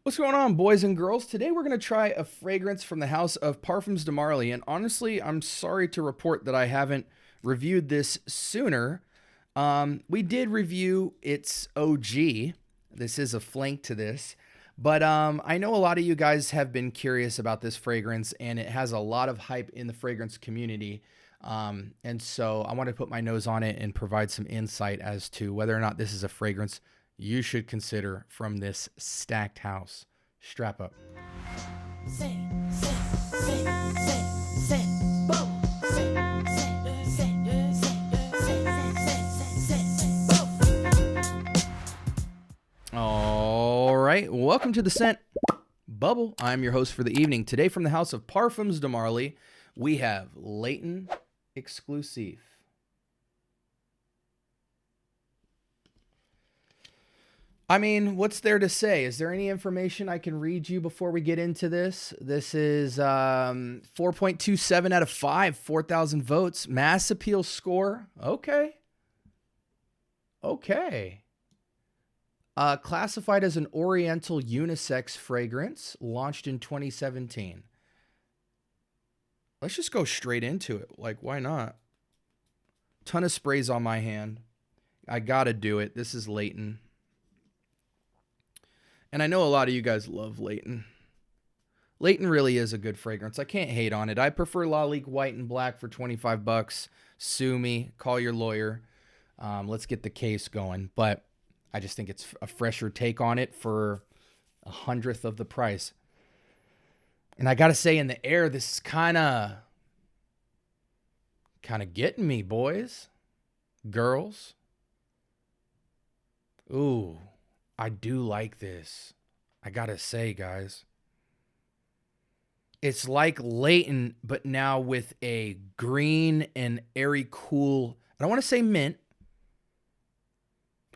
What's going on, boys and girls? Today we're going to try a fragrance from the house of Parfums de Marly. And honestly, I'm sorry to report that I haven't reviewed this sooner. We did review its OG. This is a flank to this. But I know a lot of you guys have been curious about this fragrance, and it has a lot of hype in the fragrance community. And so I want to put my nose on it and provide some insight as to whether or not this is a fragrance you should consider from this stacked house. Strap up. All right, welcome to the Scent Bubble. I'm your host for the evening. Today from the house of Parfums de Marly, we have Layton Exclusif. I mean, what's there to say? Is there any information I can read you before we get into this? This is 4.27 out of 5, 4,000 votes. Mass appeal score. Okay. Classified as an oriental unisex fragrance, launched in 2017. Let's just go straight into it. Like, why not? Ton of sprays on my hand. I gotta do it. This is Layton. And I know a lot of you guys love Layton. Layton really is a good fragrance. I can't hate on it. I prefer La Ligue White and Black for 25 bucks. Sue me. Call your lawyer. Let's get the case going. But I just think it's a fresher take on it for 1/100th of the price. And I got to say, in the air, this is kind of getting me, boys. Girls. Ooh. I do like this. I gotta say, guys. It's like Layton, but now with a green and airy cool, I don't want to say mint,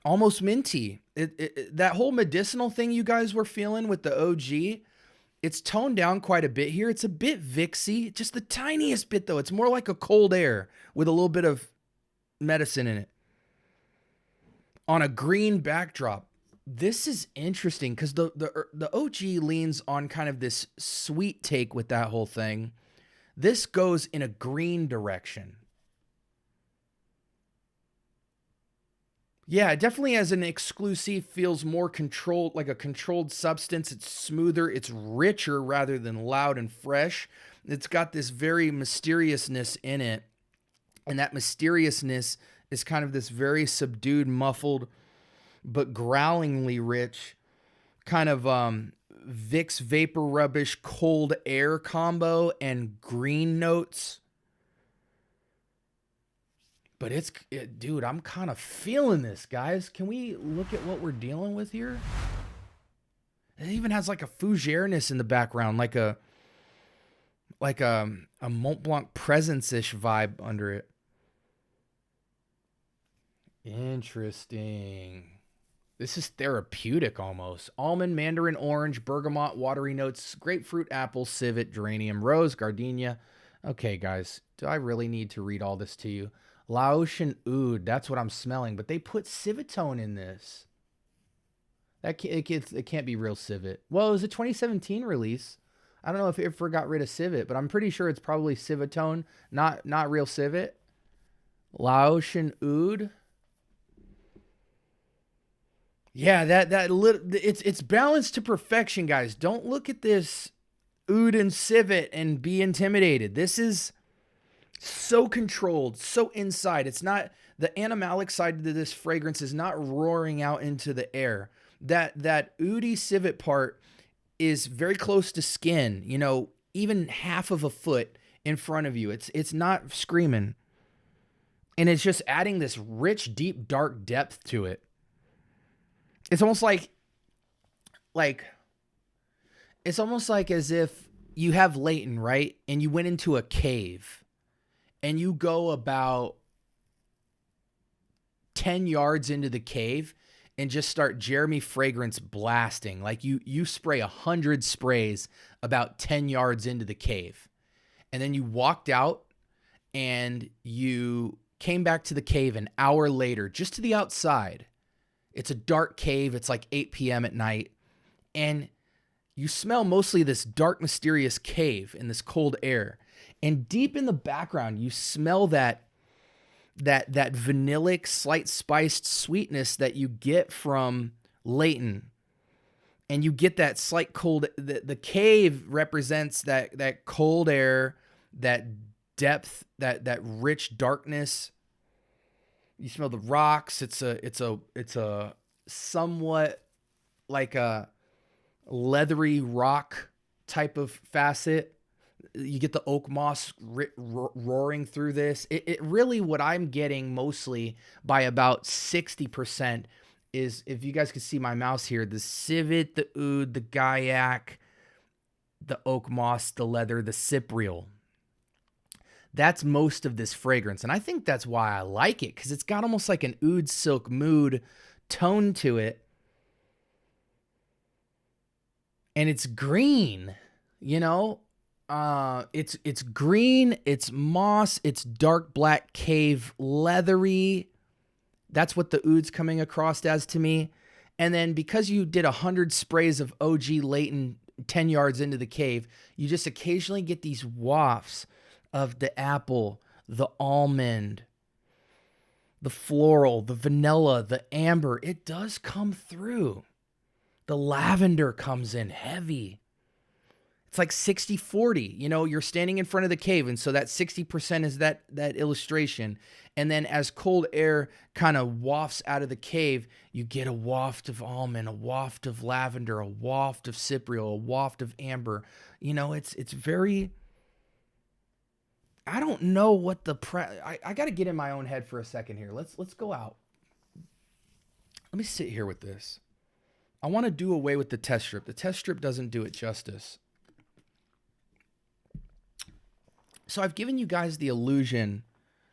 almost minty. That whole medicinal thing you guys were feeling with the OG, it's toned down quite a bit here. It's a bit Vixy, just the tiniest bit though. It's more like a cold air with a little bit of medicine in it. On a green backdrop. This is interesting because the OG leans on kind of this sweet take with that whole thing. This goes in a green direction. Yeah, definitely as an exclusive feels more controlled, like a controlled substance. It's smoother, it's richer rather than loud and fresh. It's got this very mysteriousness in it. And that mysteriousness is kind of this very subdued, muffled, but growlingly rich kind of Vicks Vapor Rubbish cold air combo and green notes. But dude, I'm kind of feeling this, guys. Can we look at what we're dealing with here? It even has like a fougere-ness in the background, like a Mont Blanc presence-ish vibe under it. Interesting. This is therapeutic almost. Almond, mandarin orange, bergamot, watery notes, grapefruit, apple, civet, geranium, rose, gardenia. Okay, guys, do I really need to read all this to you? Laotian oud, that's what I'm smelling, but they put civetone in this. It can't be real civet. Well, it was a 2017 release. I don't know if it ever got rid of civet, but I'm pretty sure it's probably civetone, not real civet. Laotian oud. Yeah, it's balanced to perfection, guys. Don't look at this oud and civet and be intimidated. This is so controlled, so inside. It's not, the animalic side of this fragrance is not roaring out into the air. That oudy civet part is very close to skin, you know, even half of a foot in front of you. It's not screaming. And it's just adding this rich, deep, dark depth to it. It's almost like it's almost like as if you have Layton, right? And you went into a cave and you go about 10 yards into the cave and just start Jeremy fragrance blasting. Like you spray 100 sprays about 10 yards into the cave. And then you walked out and you came back to the cave an hour later, just to the outside. It's a dark cave. It's like 8 p.m. at night. And you smell mostly this dark, mysterious cave in this cold air. And deep in the background, you smell that vanillic, slight spiced sweetness that you get from Layton. And you get that slight cold. The cave represents that cold air, that depth, that rich darkness. You smell the rocks. It's a somewhat like a leathery rock type of facet. You get the oak moss roaring through this. It really, what I'm getting mostly by about 60% is, if you guys could see my mouse here, the civet, the oud, the gaiac, the oak moss, the leather, the cypriol. That's most of this fragrance. And I think that's why I like it, because it's got almost like an oud silk mood tone to it. And it's green, you know? It's green, it's moss, it's dark black cave leathery. That's what the oud's coming across as to me. And then because you did 100 sprays of OG Layton 10 yards into the cave, you just occasionally get these wafts of the apple, the almond, the floral, the vanilla, the amber. It does come through. The lavender comes in heavy. It's like 60-40. You know, you're standing in front of the cave, and so that 60% is that illustration. And then as cold air kind of wafts out of the cave, you get a waft of almond, a waft of lavender, a waft of cypriol, a waft of amber. You know, it's very... I don't know what the... I got to get in my own head for a second here. Let's go out. Let me sit here with this. I want to do away with the test strip. The test strip doesn't do it justice. So I've given you guys the illusion,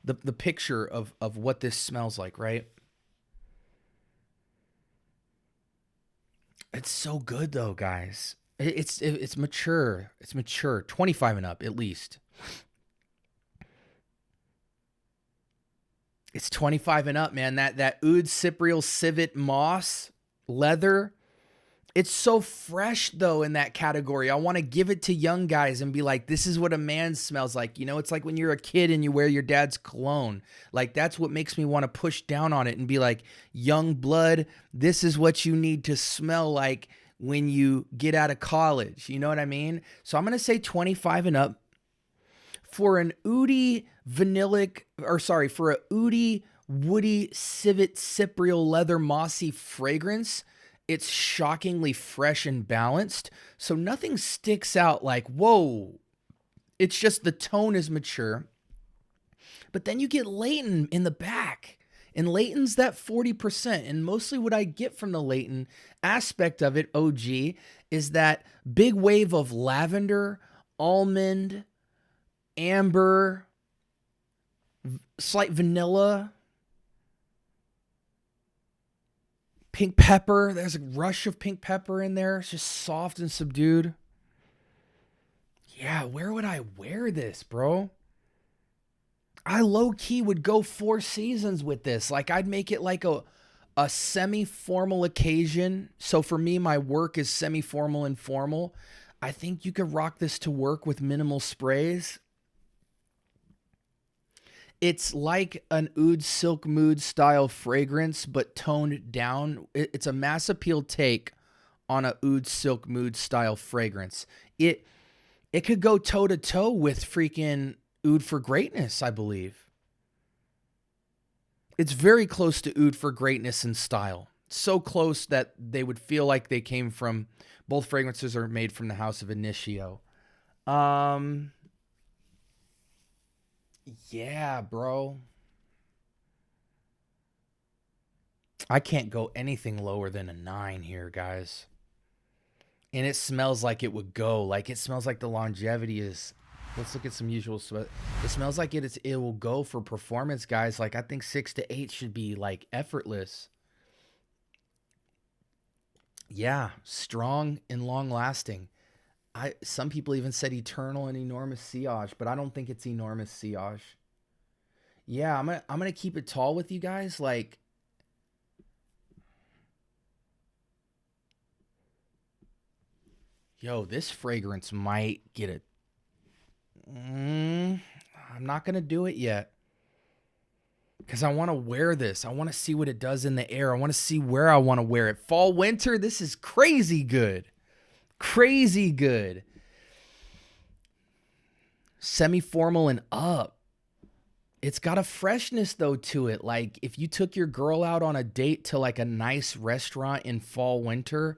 the picture of what this smells like, right? It's so good though, guys. It's mature. It's mature. 25 and up at least. It's 25 and up, man. That oud, cypriol, civet, moss, leather. It's so fresh, though, in that category. I want to give it to young guys and be like, this is what a man smells like. You know, it's like when you're a kid and you wear your dad's cologne. Like, that's what makes me want to push down on it and be like, young blood, this is what you need to smell like when you get out of college. You know what I mean? So I'm going to say 25 and up. For an oudy, for a oudy, woody, civet, cypriol, leather, mossy fragrance, it's shockingly fresh and balanced. So nothing sticks out like, whoa. It's just the tone is mature. But then you get Layton in the back. And Layton's that 40%. And mostly what I get from the Layton aspect of it, OG, is that big wave of lavender, almond, amber, slight vanilla, pink pepper. There's a rush of pink pepper in there. It's just soft and subdued. Yeah, where would I wear this, bro? I low-key would go 4 seasons with this. Like, I'd make it like a semi-formal occasion. So for me, my work is semi-formal and formal. I think you could rock this to work with minimal sprays. It's like an oud silk mood style fragrance, but toned down. It's a mass appeal take on a oud silk mood style fragrance. It could go toe to toe with freaking Oud for Greatness, I believe. It's very close to Oud for Greatness in style. So close that they would feel like they came from, both fragrances are made from the house of Initio. Yeah, bro. I can't go anything lower than a 9 here, guys. And it smells like it would go. Like, it smells like the longevity is... Let's look at some usual... It smells like it will go for performance, guys. Like, I think 6 to 8 should be, like, effortless. Yeah, strong and long-lasting. Some people even said eternal and enormous sillage, but I don't think it's enormous sillage. Yeah, I'm gonna keep it tall with you guys. Like, Yo, this fragrance might get a... I'm not going to do it yet. Because I want to wear this. I want to see what it does in the air. I want to see where I want to wear it. Fall, winter, this is crazy good. Crazy good. Semi-formal and up. It's got a freshness, though, to it. Like, if you took your girl out on a date to, like, a nice restaurant in fall, winter,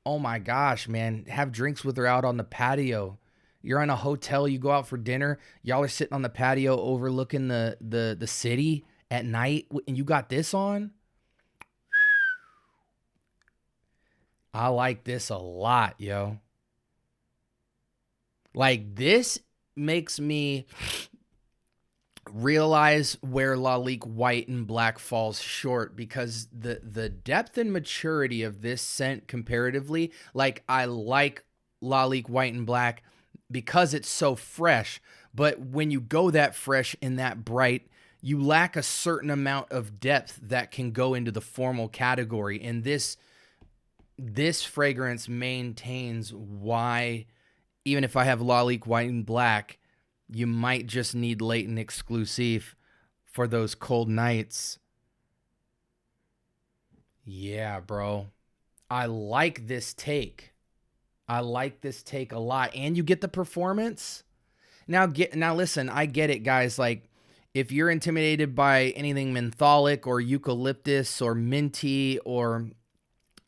oh, my gosh, man. Have drinks with her out on the patio. You're in a hotel. You go out for dinner. Y'all are sitting on the patio overlooking the city at night, and you got this on. I like this a lot, yo. Like, this makes me realize where Lalique White and Black falls short, because the depth and maturity of this scent comparatively, like, I like Lalique White and Black because it's so fresh, but when you go that fresh and that bright, you lack a certain amount of depth that can go into the formal category, and this fragrance maintains why, even if I have Lalique White and Black, you might just need Layton Exclusif for those cold nights. Yeah, bro. I like this take. I like this take a lot. And you get the performance. Now listen, I get it, guys. Like, if you're intimidated by anything mentholic or eucalyptus or minty or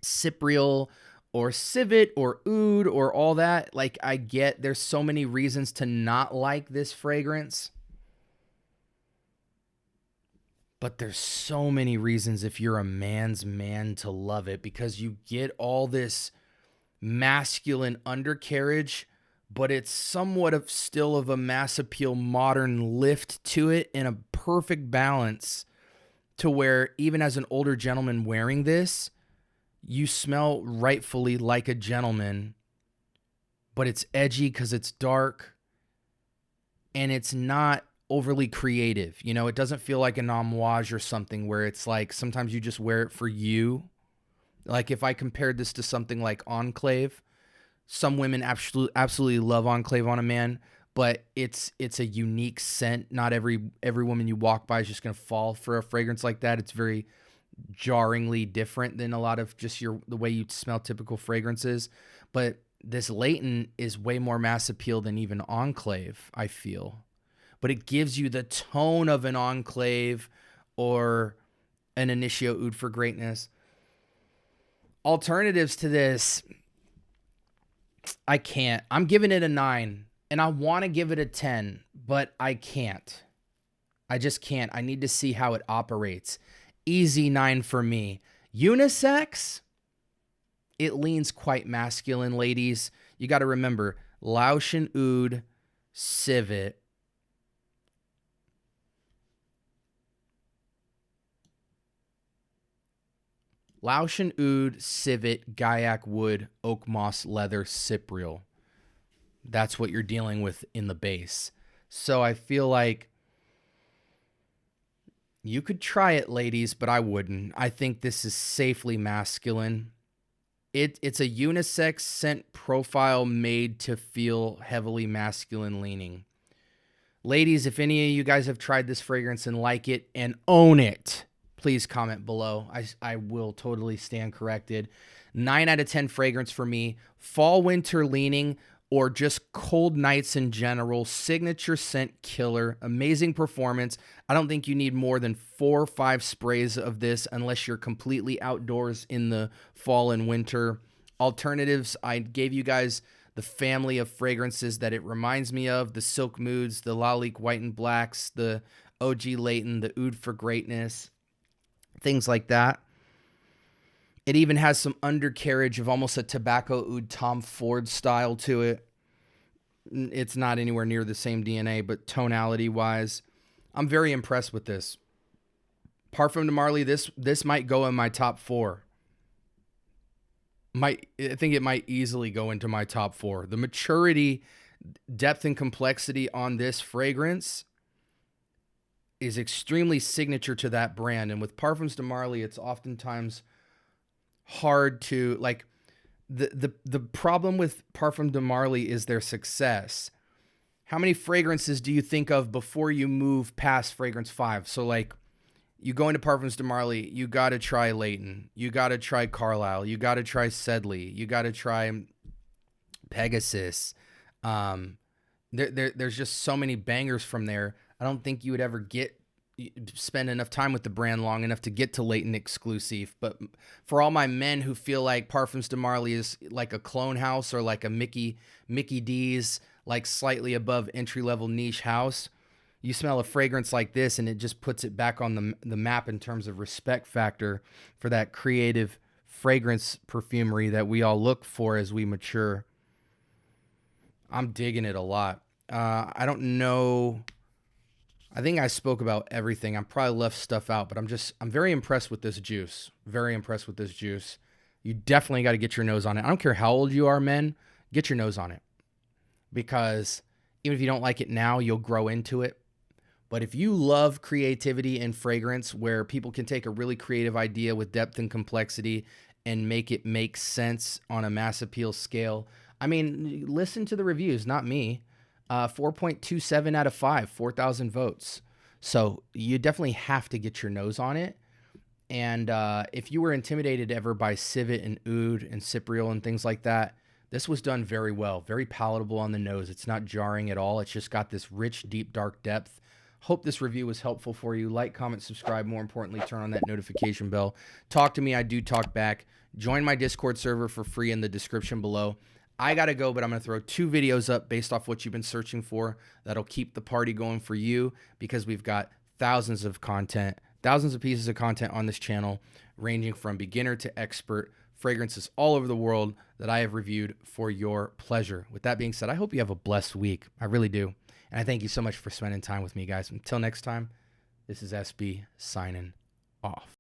cypriol or civet or oud or all that, like, I get there's so many reasons to not like this fragrance, but there's so many reasons if you're a man's man to love it, because you get all this masculine undercarriage, but it's somewhat of still of a mass appeal modern lift to it in a perfect balance, to where even as an older gentleman wearing this, you smell rightfully like a gentleman, but it's edgy because it's dark and it's not overly creative. You know, it doesn't feel like an homage or something where it's like sometimes you just wear it for you. Like, if I compared this to something like Enclave, some women absolutely love Enclave on a man, but it's a unique scent. Not every woman you walk by is just going to fall for a fragrance like that. It's very jarringly different than a lot of just the way you smell typical fragrances. But this Layton is way more mass appeal than even Enclave, I feel. But it gives you the tone of an Enclave or an Initio Oud for Greatness. Alternatives to this, I can't. I'm giving it a 9, and I want to give it a 10, but I can't. I just can't. I need to see how it operates. Easy 9 for me. Unisex, it leans quite masculine, ladies. You got to remember, Laotian Oud, Civet. Laotian Oud, Civet, Gaiac Wood, Oak Moss Leather, Cypriol. That's what you're dealing with in the base. So I feel like you could try it, ladies, but I wouldn't. I think this is safely masculine. It's a unisex scent profile made to feel heavily masculine leaning. Ladies, if any of you guys have tried this fragrance and like it and own it, please comment below. I will totally stand corrected. 9 out of 10 fragrance for me. Fall, winter leaning, or just cold nights in general. Signature scent killer. Amazing performance. I don't think you need more than 4 or 5 sprays of this unless you're completely outdoors in the fall and winter. Alternatives, I gave you guys the family of fragrances that it reminds me of. The Silk Moods, the Lalique White and Blacks, the OG Layton, the Oud for Greatness. Things like that. It even has some undercarriage of almost a tobacco oud Tom Ford style to it. It's not anywhere near the same DNA, but tonality-wise, I'm very impressed with this. Parfum de Marly, this might go in my top 4. I think it might easily go into my top 4. The maturity, depth, and complexity on this fragrance is extremely signature to that brand. And with Parfums de Marly, it's oftentimes hard to, like, The problem with Parfum de Marly is their success. How many fragrances do you think of before you move past fragrance 5? So like you go into Parfums de Marly, you got to try Layton, you got to try Carlisle, you got to try Sedley, you got to try Pegasus. Um, there's just so many bangers from there. I don't think you would ever spend enough time with the brand long enough to get to Layton Exclusif. But for all my men who feel like Parfums de Marly is like a clone house or like a Mickey D's, like slightly above entry level niche house, you smell a fragrance like this and it just puts it back on the map in terms of respect factor for that creative fragrance perfumery that we all look for as we mature. I'm digging it a lot. I don't know. I think I spoke about everything. I probably left stuff out, but I'm very impressed with this juice. Very impressed with this juice. You definitely got to get your nose on it. I don't care how old you are, men, get your nose on it. Because even if you don't like it now, you'll grow into it. But if you love creativity in fragrance where people can take a really creative idea with depth and complexity and make it make sense on a mass appeal scale, I mean, listen to the reviews, not me. 4.27 out of 5, 4,000 votes. So you definitely have to get your nose on it. And if you were intimidated ever by civet and oud and cypriol and things like that, this was done very well, very palatable on the nose. It's not jarring at all. It's just got this rich, deep, dark depth. Hope this review was helpful for you. Like, comment, subscribe. More importantly, turn on that notification bell. Talk to me. I do talk back. Join my Discord server for free in the description below. I got to go, but I'm going to throw 2 videos up based off what you've been searching for. That'll keep the party going for you because we've got thousands of pieces of content on this channel, ranging from beginner to expert, fragrances all over the world that I have reviewed for your pleasure. With that being said, I hope you have a blessed week. I really do. And I thank you so much for spending time with me, guys. Until next time, this is SB signing off.